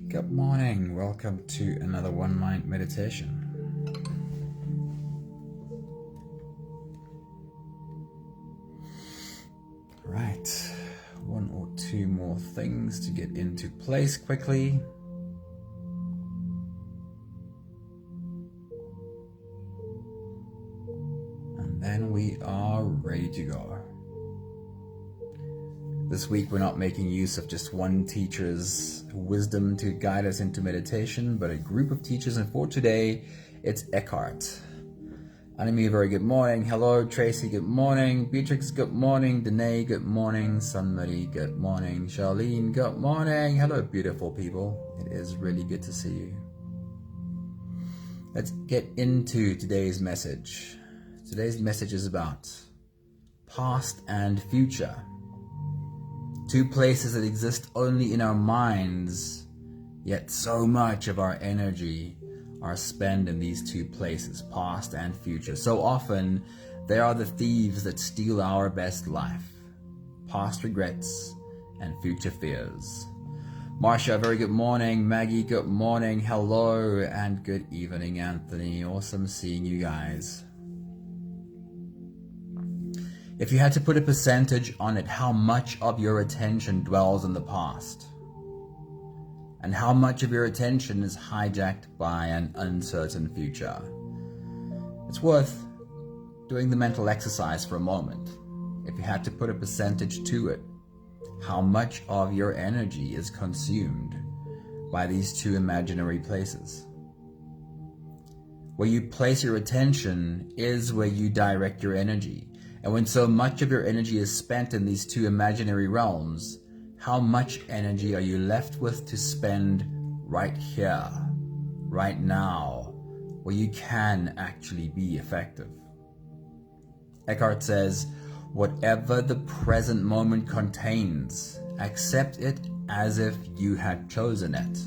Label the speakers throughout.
Speaker 1: Good morning. Welcome to another One Mind meditation. Right, one or two more things to get into place quickly. And then we are ready to go. This week we're not making use of just one teacher's wisdom to guide us into meditation, but a group of teachers, and for today, it's Eckhart. Anime, very good morning. Hello, Tracy, good morning. Beatrix, good morning. Danae, good morning. Sunmari, good morning. Charlene, good morning. Hello, beautiful people. It is really good to see you. Let's get into today's message. Today's message is about past and future. Two places that exist only in our minds, yet so much of our energy are spent in these two places, past and future. So often, they are the thieves that steal our best life, past regrets and future fears. Marcia, very good morning. Maggie, good morning. Hello, and good evening, Anthony. Awesome seeing you guys. If you had to put a percentage on it, how much of your attention dwells in the past? And how much of your attention is hijacked by an uncertain future? It's worth doing the mental exercise for a moment. If you had to put a percentage to it, how much of your energy is consumed by these two imaginary places? Where you place your attention is where you direct your energy. And when so much of your energy is spent in these two imaginary realms, how much energy are you left with to spend right here, right now, where you can actually be effective? Eckhart says, whatever the present moment contains, accept it as if you had chosen it.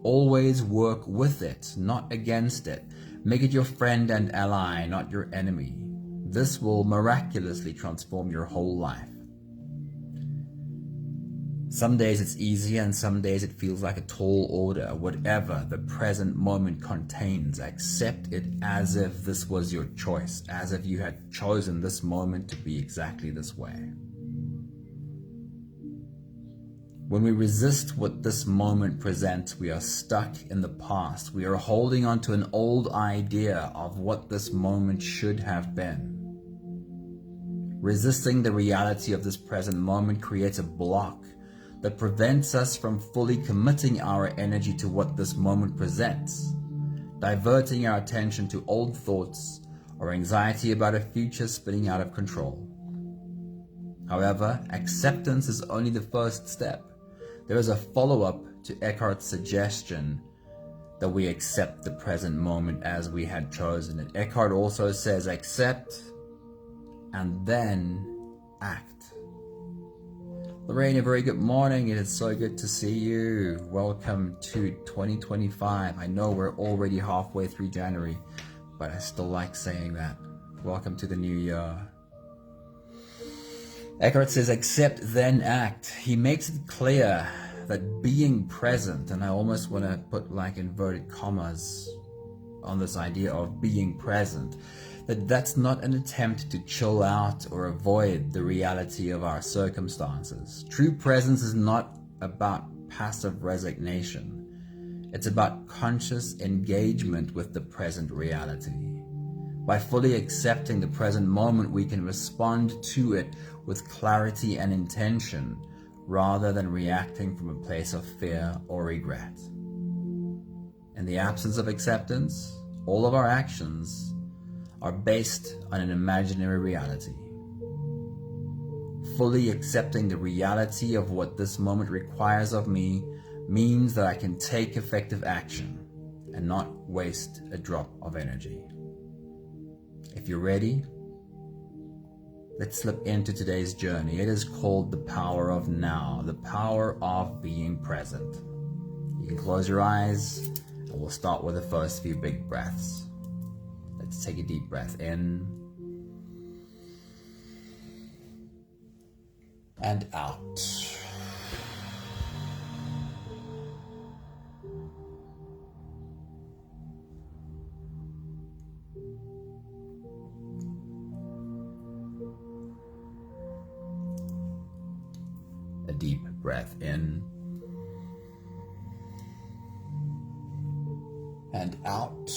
Speaker 1: Always work with it, not against it. Make it your friend and ally, not your enemy. This will miraculously transform your whole life. Some days it's easy and some days it feels like a tall order. Whatever the present moment contains, accept it as if this was your choice, as if you had chosen this moment to be exactly this way. When we resist what this moment presents, we are stuck in the past. We are holding on to an old idea of what this moment should have been. Resisting the reality of this present moment creates a block that prevents us from fully committing our energy to what this moment presents, diverting our attention to old thoughts or anxiety about a future spinning out of control. However, acceptance is only the first step. There is a follow-up to Eckhart's suggestion that we accept the present moment as we had chosen it. Eckhart also says accept and then act. Lorraine, a very good morning. It is so good to see you. Welcome to 2025. I know we're already halfway through January, but I still like saying that. Welcome to the new year. Eckhart says, accept, then act. He makes it clear that being present, and I almost want to put like inverted commas on this idea of being present, that's not an attempt to chill out or avoid the reality of our circumstances. True presence is not about passive resignation. It's about conscious engagement with the present reality. By fully accepting the present moment, we can respond to it with clarity and intention rather than reacting from a place of fear or regret. In the absence of acceptance, all of our actions are based on an imaginary reality. Fully accepting the reality of what this moment requires of me means that I can take effective action and not waste a drop of energy. If you're ready, let's slip into today's journey. It is called the power of now, the power of being present. You can close your eyes and we'll start with the first few big breaths. Let's take a deep breath in and out. A deep breath in and out.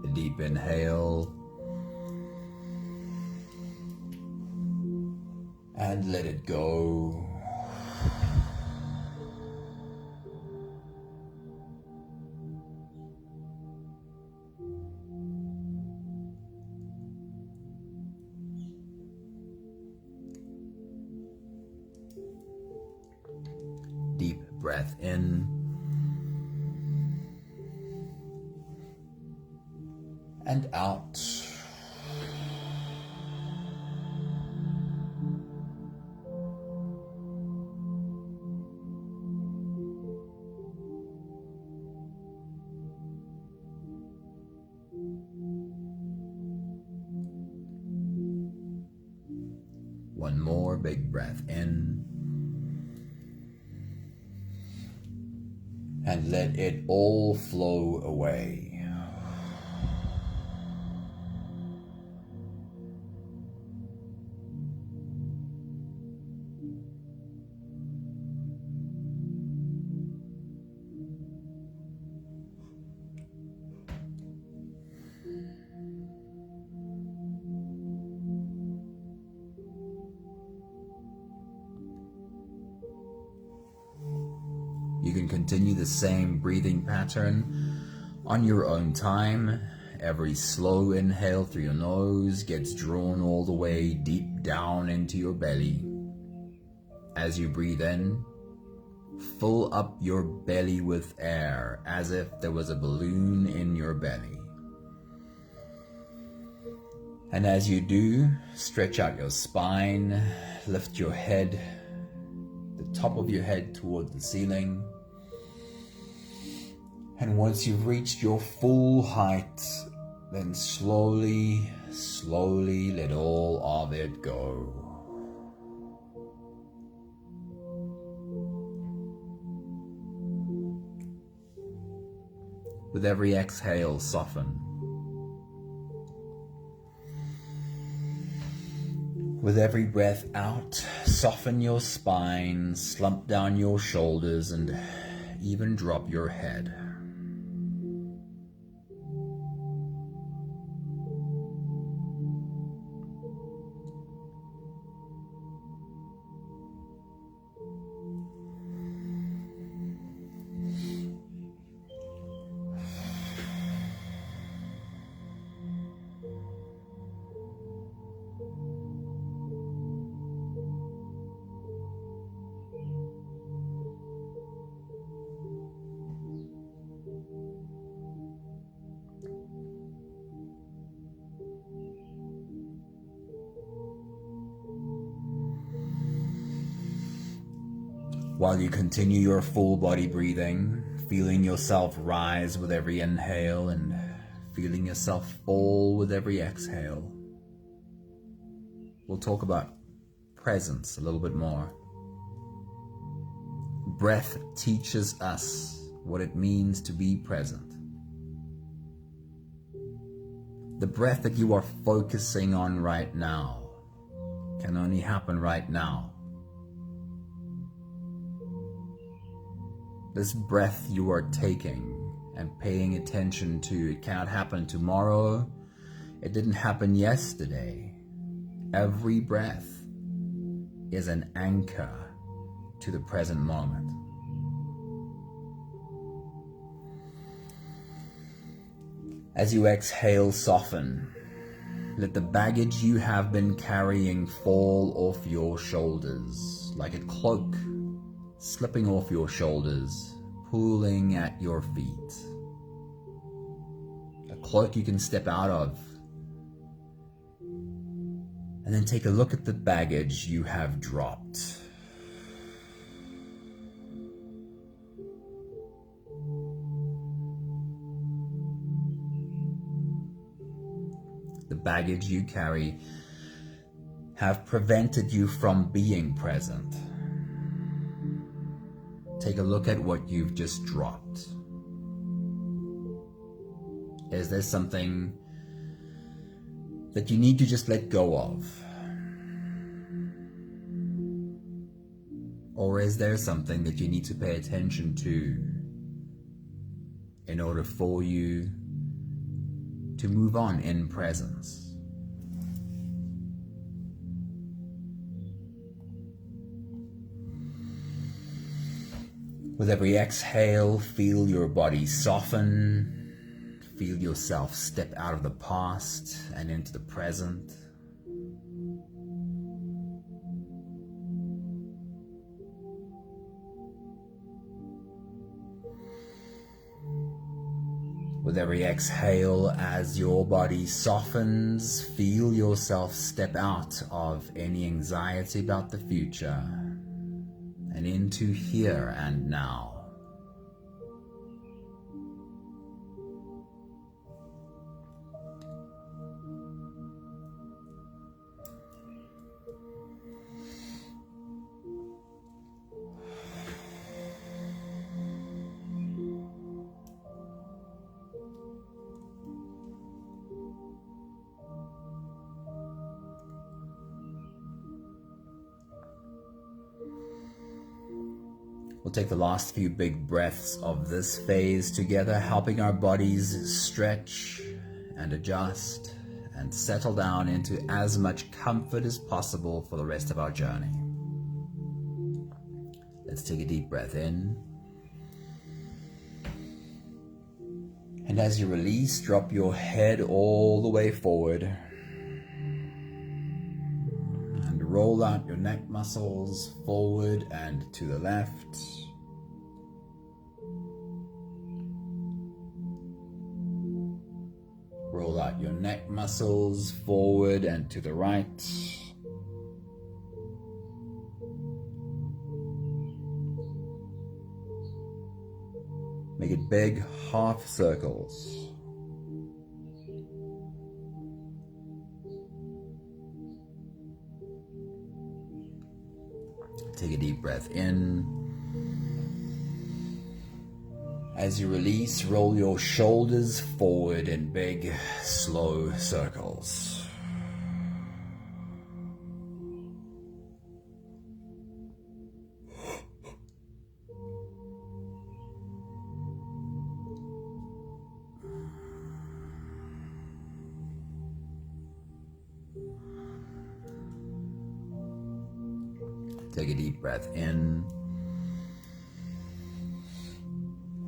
Speaker 1: A deep inhale and let it go. Deep breath in and out. One more big breath in and let it all flow away. You can continue the same breathing pattern on your own time. Every slow inhale through your nose gets drawn all the way deep down into your belly. As you breathe in, fill up your belly with air as if there was a balloon in your belly. And as you do, stretch out your spine, lift your head, the top of your head toward the ceiling. And once you've reached your full height, then slowly, slowly let all of it go. With every exhale, soften. With every breath out, soften your spine, slump down your shoulders, and even drop your head. While you continue your full body breathing, feeling yourself rise with every inhale and feeling yourself fall with every exhale, we'll talk about presence a little bit more. Breath teaches us what it means to be present. The breath that you are focusing on right now can only happen right now. This breath you are taking and paying attention to, it can't happen tomorrow. It didn't happen yesterday. Every breath is an anchor to the present moment. As you exhale, soften. Let the baggage you have been carrying fall off your shoulders like a cloak, slipping off your shoulders, pooling at your feet. A cloak you can step out of. And then take a look at the baggage you have dropped. The baggage you carry have prevented you from being present. Take a look at what you've just dropped. Is there something that you need to just let go of? Or is there something that you need to pay attention to in order for you to move on in presence? With every exhale, feel your body soften. Feel yourself step out of the past and into the present. With every exhale, as your body softens, feel yourself step out of any anxiety about the future and into here and now. We'll take the last few big breaths of this phase together, helping our bodies stretch and adjust and settle down into as much comfort as possible for the rest of our journey. Let's take a deep breath in. And as you release, drop your head all the way forward. And roll out your neck muscles forward and to the left. Roll out your neck muscles forward and to the right. Make it big half circles. Take a deep breath in. As you release, roll your shoulders forward in big, slow circles. Take a deep breath in.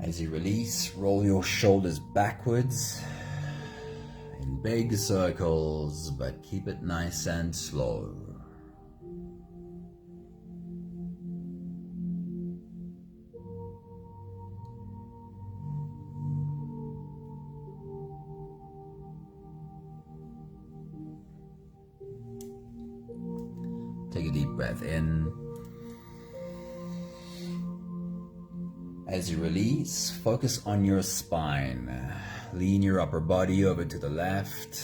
Speaker 1: As you release, roll your shoulders backwards in big circles, but keep it nice and slow. Take a deep breath in. As you release, focus on your spine. Lean your upper body over to the left.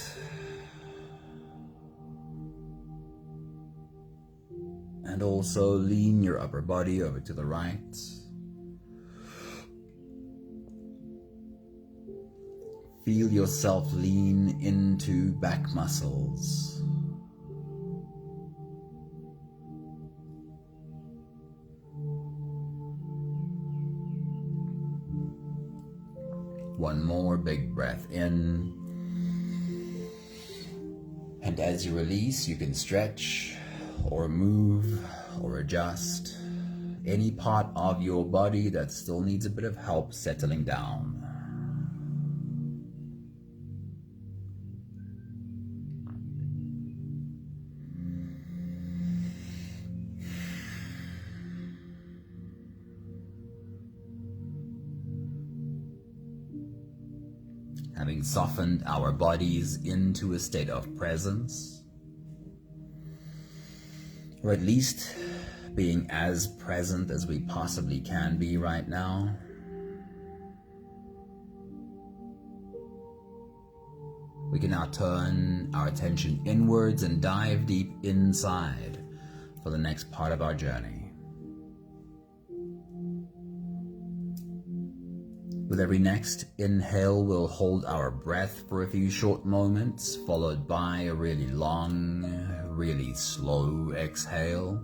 Speaker 1: And also lean your upper body over to the right. Feel yourself lean into back muscles. One more big breath in. And as you release, you can stretch or move or adjust any part of your body that still needs a bit of help settling down. Having softened our bodies into a state of presence, or at least being as present as we possibly can be right now, We can now turn our attention inwards and dive deep inside for the next part of our journey. With every next inhale, we'll hold our breath for a few short moments, followed by a really long, really slow exhale.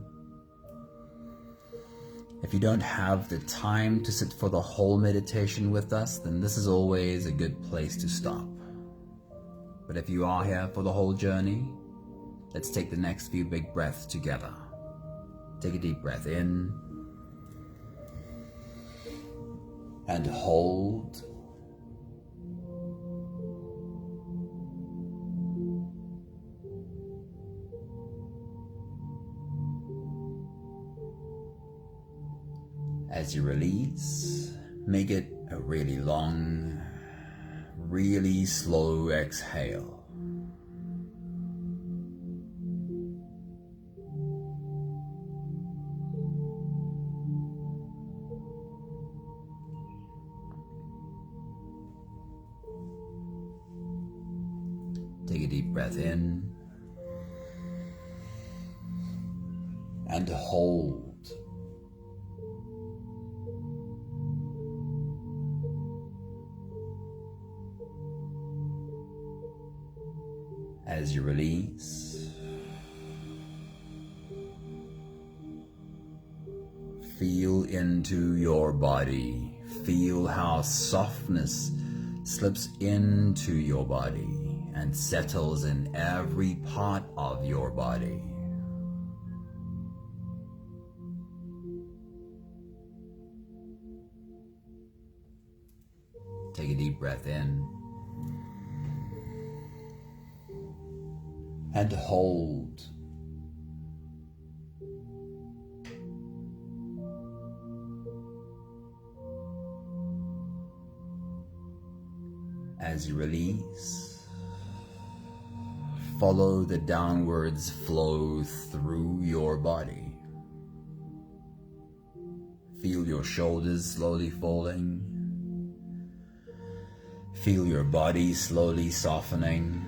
Speaker 1: If you don't have the time to sit for the whole meditation with us, then this is always a good place to stop. But if you are here for the whole journey, let's take the next few big breaths together. Take a deep breath in and hold. As you release, make it a really long, really slow exhale. Take a deep breath in and hold. As you release, feel into your body. Feel how softness slips into your body and settles in every part of your body. Take a deep breath in and hold. As you release, follow the downwards flow through your body. Feel your shoulders slowly falling. Feel your body slowly softening.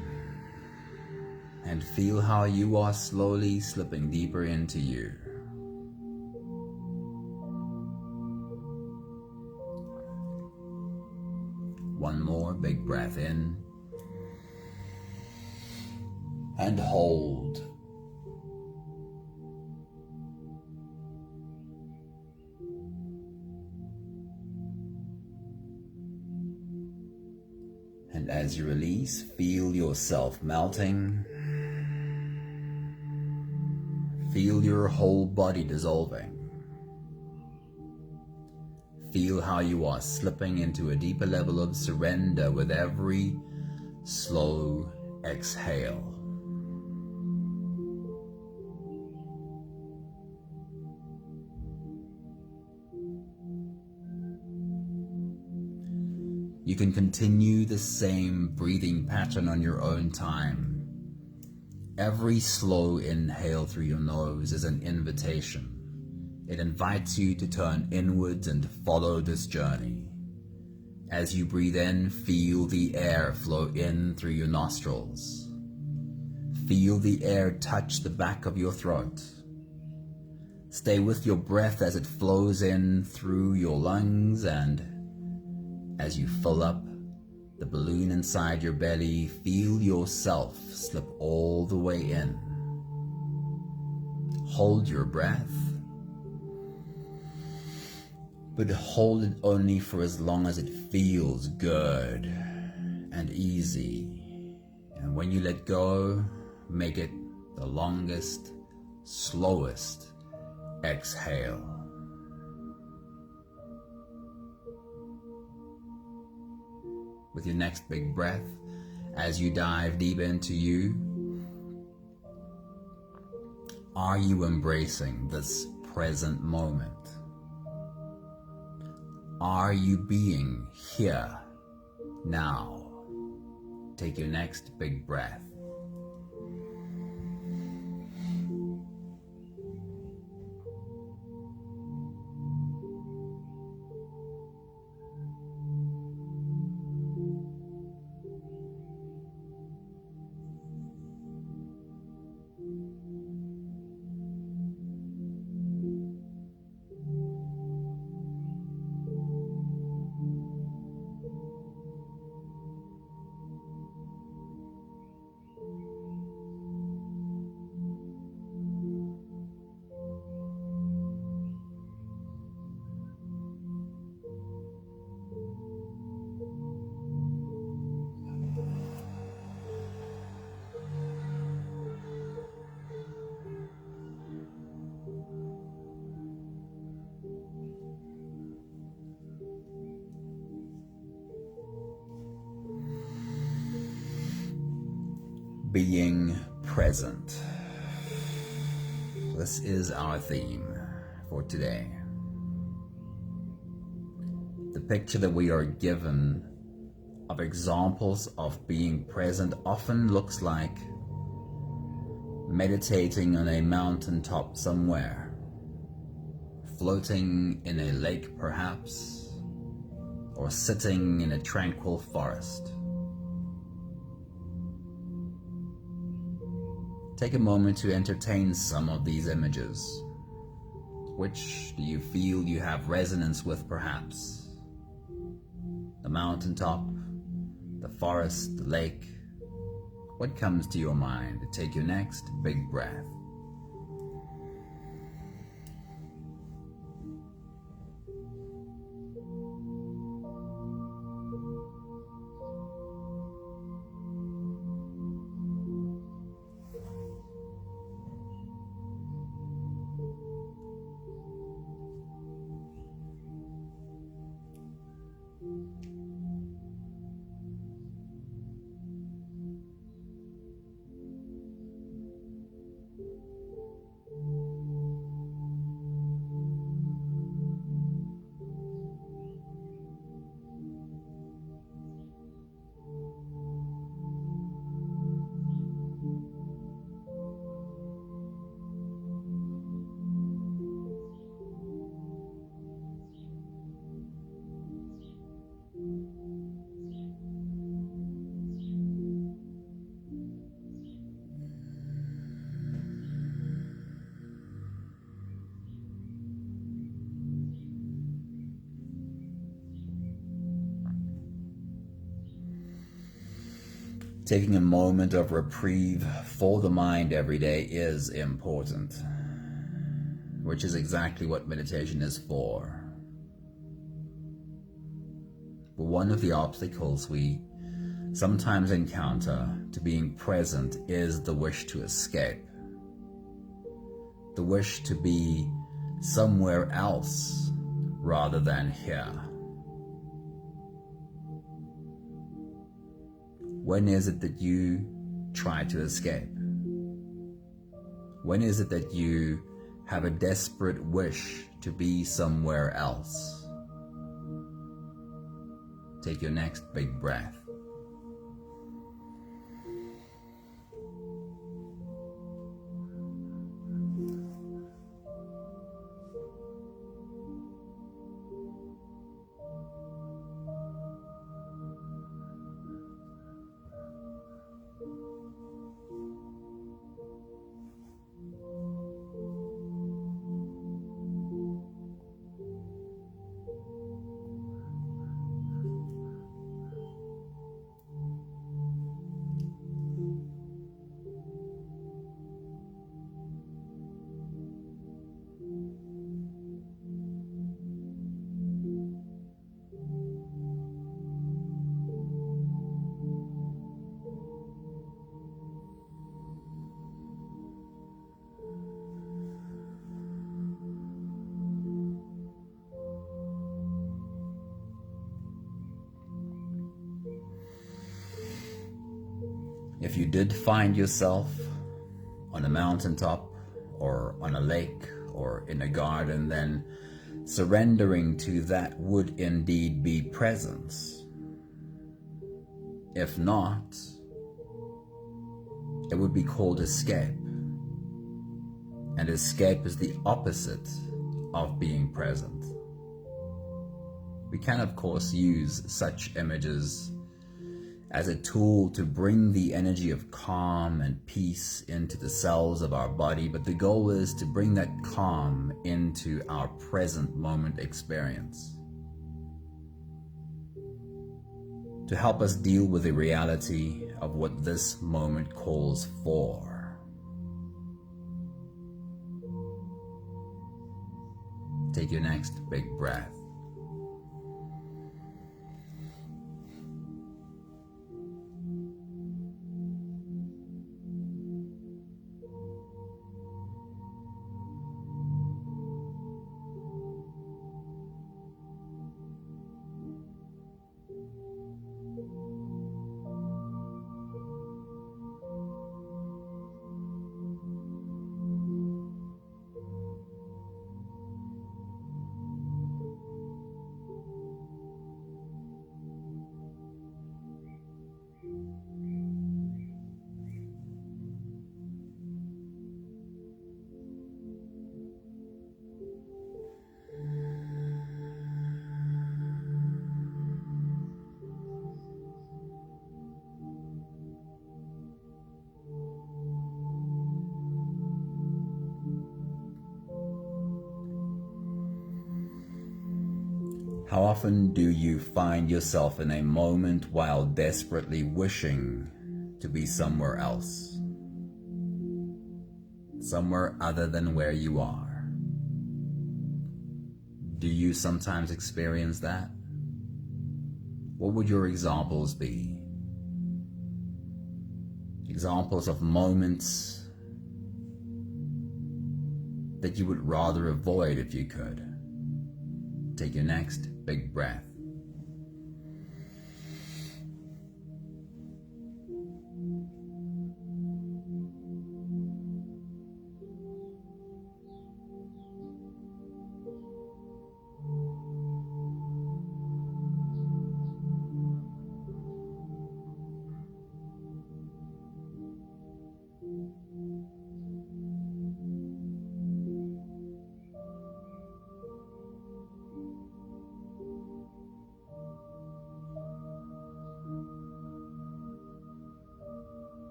Speaker 1: And feel how you are slowly slipping deeper into you. One more big breath in and hold. And as you release, feel yourself melting. Feel your whole body dissolving. Feel how you are slipping into a deeper level of surrender with every slow exhale. You can continue the same breathing pattern on your own time. Every slow inhale through your nose is an invitation. It invites you to turn inwards and follow this journey. As you breathe in, feel the air flow in through your nostrils. Feel the air touch the back of your throat. Stay with your breath as it flows in through your lungs, and as you fill up the balloon inside your belly, feel yourself slip all the way in. Hold your breath, but hold it only for as long as it feels good and easy. And when you let go, make it the longest, slowest exhale. With your next big breath, as you dive deep into you, are you embracing this present moment? Are you being here now? Take your next big breath. being present. This is our theme for today. The picture that we are given of examples of being present often looks like meditating on a mountaintop somewhere, floating in a lake perhaps, or sitting in a tranquil forest. Take a moment to entertain some of these images. Which do you feel you have resonance with perhaps? The mountaintop, the forest, the lake. What comes to your mind? Take your next big breath. Taking a moment of reprieve for the mind every day is important, which is exactly what meditation is for. But one of the obstacles we sometimes encounter to being present is the wish to escape, the wish to be somewhere else rather than here. When is it that you try to escape? When is it that you have a desperate wish to be somewhere else? Take your next big breath. If you did find yourself on a mountaintop or on a lake or in a garden, then surrendering to that would indeed be presence. If not, it would be called escape. And escape is the opposite of being present. We can, of course, use such images as a tool to bring the energy of calm and peace into the cells of our body, but the goal is to bring that calm into our present moment experience, to help us deal with the reality of what this moment calls for. Take your next big breath. How often do you find yourself in a moment while desperately wishing to be somewhere else? Somewhere other than where you are? Do you sometimes experience that? What would your examples be? Examples of moments that you would rather avoid if you could. Take your next big breath.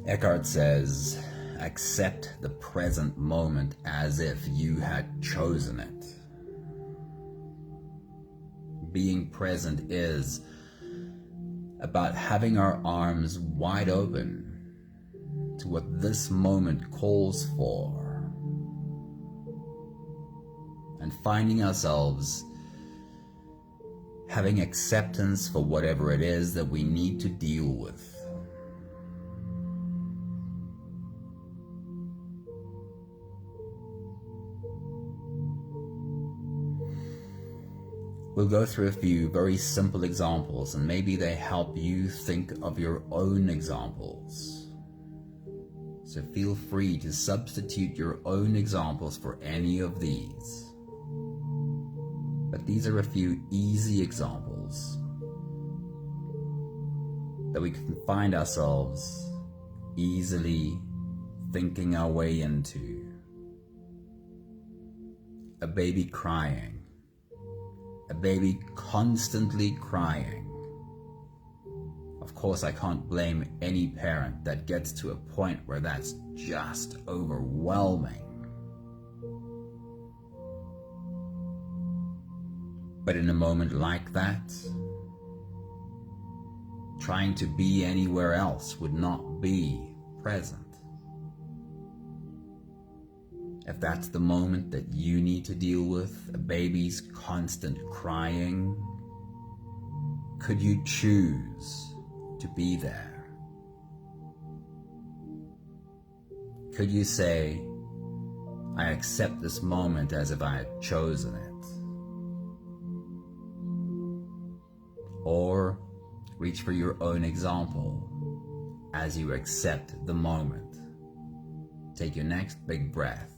Speaker 1: Eckhart says, accept the present moment as if you had chosen it. Being present is about having our arms wide open to what this moment calls for, and finding ourselves having acceptance for whatever it is that we need to deal with. We'll go through a few very simple examples, and maybe they help you think of your own examples. So feel free to substitute your own examples for any of these. But these are a few easy examples that we can find ourselves easily thinking our way into. A baby crying. A baby constantly crying. Of course, I can't blame any parent that gets to a point where that's just overwhelming. But in a moment like that, trying to be anywhere else would not be present. If that's the moment that you need to deal with, a baby's constant crying, could you choose to be there? Could you say, I accept this moment as if I had chosen it? Or reach for your own example as you accept the moment. Take your next big breath.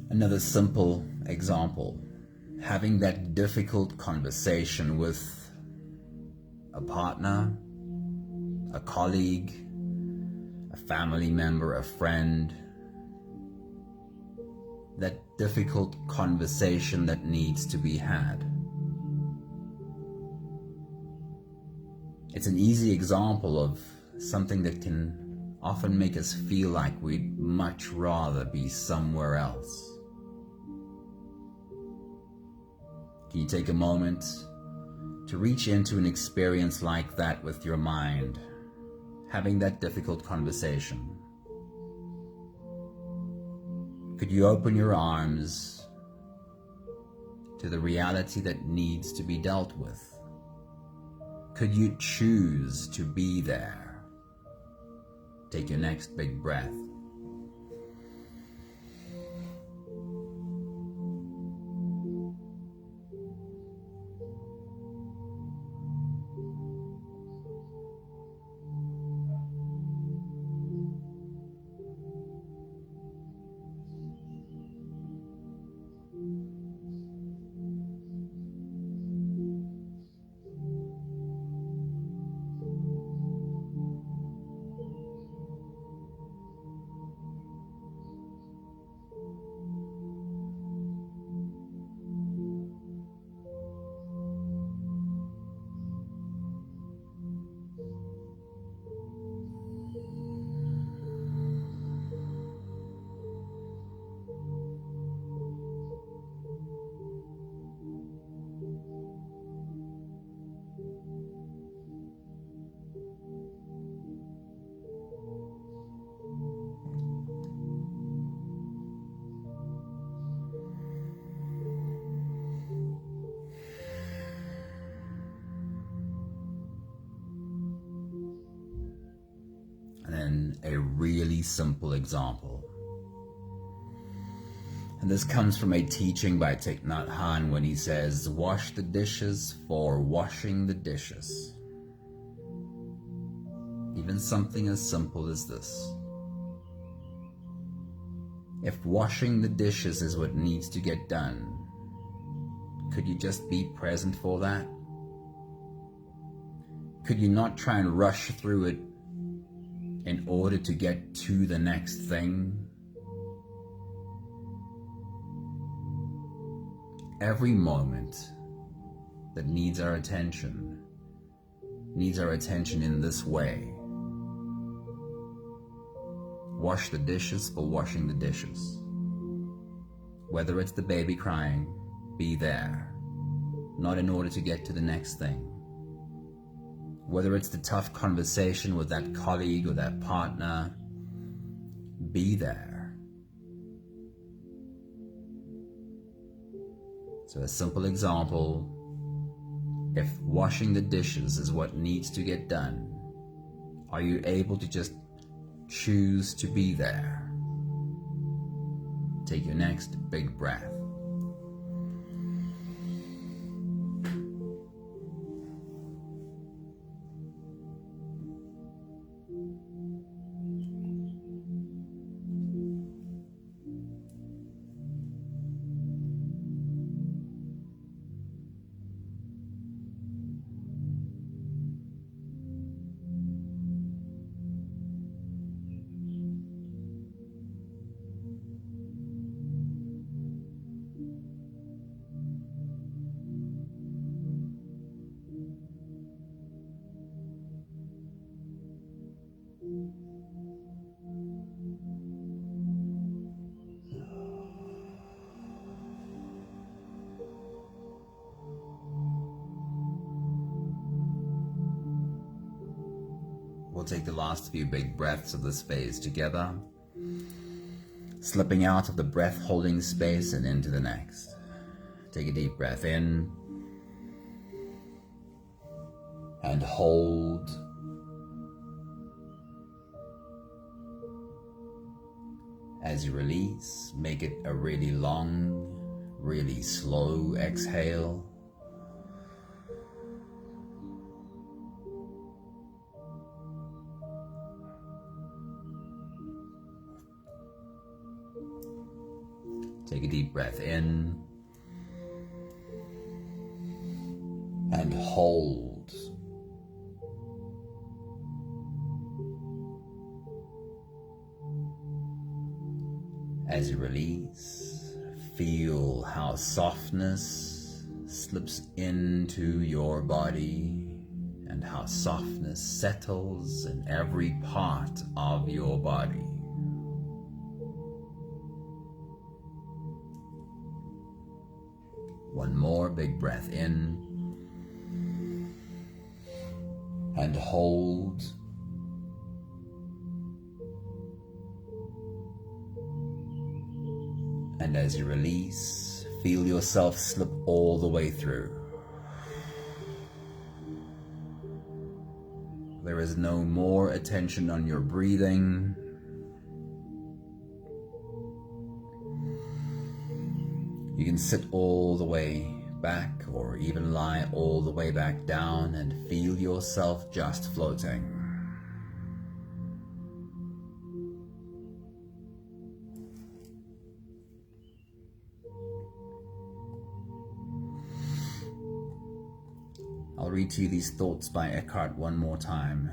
Speaker 1: Another simple example, having that difficult conversation with a partner, a colleague, a family member, a friend, that difficult conversation that needs to be had. It's an easy example of something that can often make us feel like we'd much rather be somewhere else. Can you take a moment to reach into an experience like that with your mind, having that difficult conversation? Could you open your arms to the reality that needs to be dealt with? Could you choose to be there? Take your next big breath. And then a really simple example. And this comes from a teaching by Thich Nhat Hanh when he says, wash the dishes for washing the dishes. Even something as simple as this. If washing the dishes is what needs to get done, could you just be present for that? Could you not try and rush through it in order to get to the next thing? Every moment that needs our attention in this way. Wash the dishes for washing the dishes. Whether it's the baby crying, be there, not in order to get to the next thing. Whether it's the tough conversation with that colleague or that partner, be there. So a simple example, if washing the dishes is what needs to get done, are you able to just choose to be there? Take your next big breath. We'll take the last few big breaths of this phase together, slipping out of the breath holding space and into the next. Take a deep breath in and hold. As you release, make it a really long, really slow exhale. Take a deep breath in and hold. As you release, feel how softness slips into your body and how softness settles in every part of your body. One more big breath in and hold. And as you release, feel yourself slip all the way through. There is no more attention on your breathing. You can sit all the way back or even lie all the way back down and feel yourself just floating. I'll read to you these thoughts by Eckhart one more time.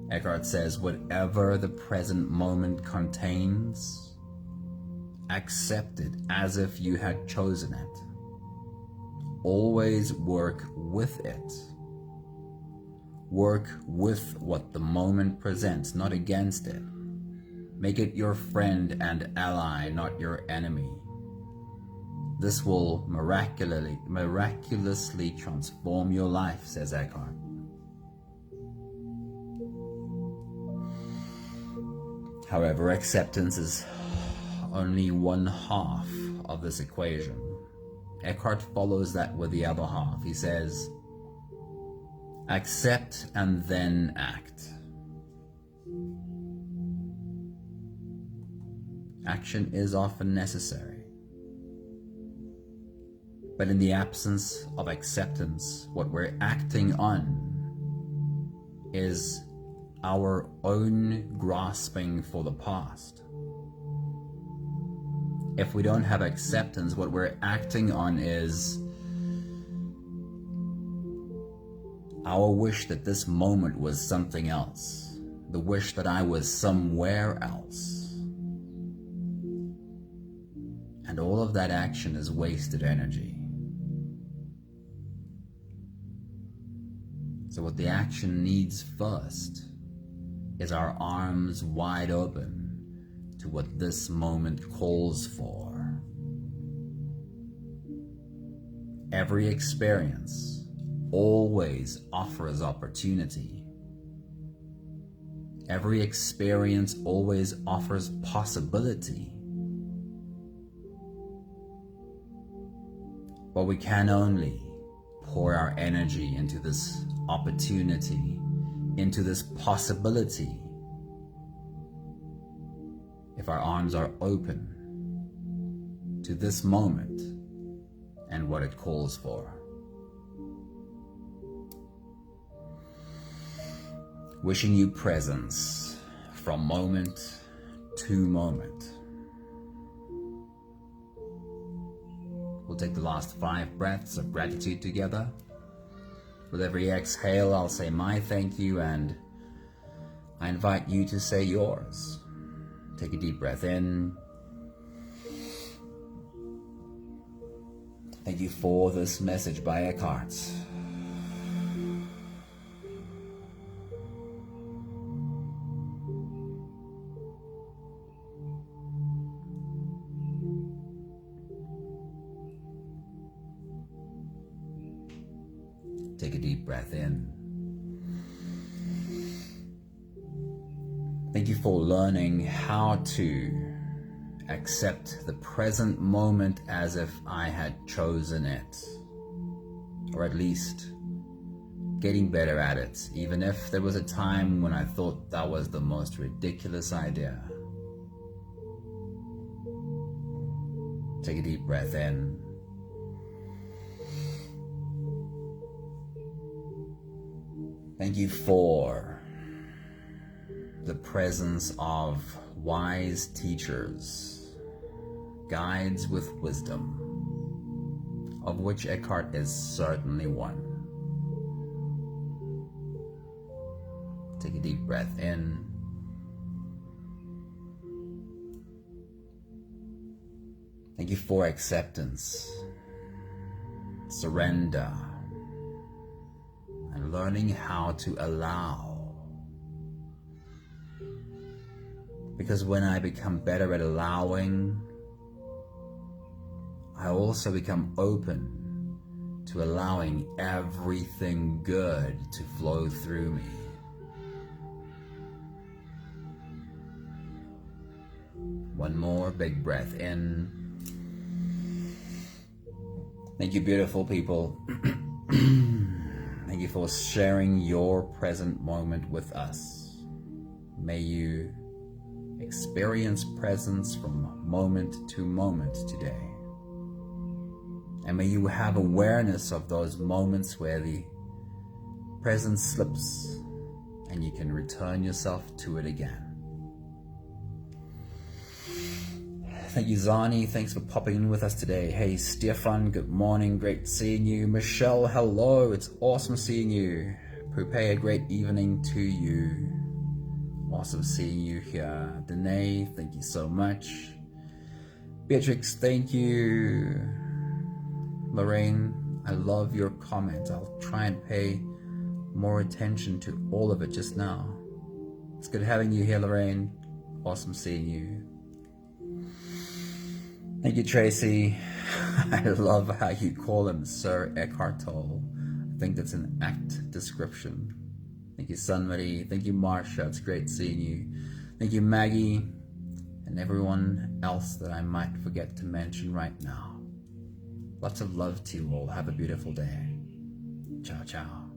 Speaker 1: Eckhart says, whatever the present moment contains, accept it as if you had chosen it. Always work with it. Work with what the moment presents, not against it. Make it your friend and ally, not your enemy. This will miraculously transform your life, says Eckhart. However, acceptance is only one half of this equation. Eckhart follows that with the other half. He says, accept and then act. Action is often necessary. But in the absence of acceptance, what we're acting on is our own grasping for the past. If we don't have acceptance, what we're acting on is our wish that this moment was something else, the wish that I was somewhere else. And all of that action is wasted energy. So what the action needs first is our arms wide open to what this moment calls for. Every experience always offers opportunity. Every experience always offers possibility. But we can only pour our energy into this opportunity, into this possibility, if our arms are open to this moment and what it calls for. Wishing you presence from moment to moment. We'll take the last 5 breaths of gratitude together. With every exhale, I'll say my thank you, and I invite you to say yours. Take a deep breath in. Thank you for this message by Eckhart. Take a deep breath in. Thank you for learning how to accept the present moment as if I had chosen it, or at least getting better at it, even if there was a time when I thought that was the most ridiculous idea. Take a deep breath in. Thank you for the presence of wise teachers, guides with wisdom, of which Eckhart is certainly one. Take a deep breath in. Thank you for acceptance, surrender, learning how to allow. Because when I become better at allowing, I also become open to allowing everything good to flow through me. One more big breath in. Thank you, beautiful people. Thank you for sharing your present moment with us. May you experience presence from moment to moment today. And may you have awareness of those moments where the presence slips and you can return yourself to it again. Thank you, Zani. Thanks for popping in with us today. Hey, Stefan, good morning. Great seeing you. Michelle, hello. It's awesome seeing you. Pupe, a great evening to you. Awesome seeing you here. Danae, thank you so much. Beatrix, thank you. Lorraine, I love your comment. I'll try and pay more attention to all of it just now. It's good having you here, Lorraine. Awesome seeing you. Thank you, Tracy. I love how you call him Sir Eckhart Tolle. I think that's an apt description. Thank you, Sunmarie. Thank you, Marsha. It's great seeing you. Thank you, Maggie, and everyone else that I might forget to mention right now. Lots of love to you all. Have a beautiful day. Ciao, ciao.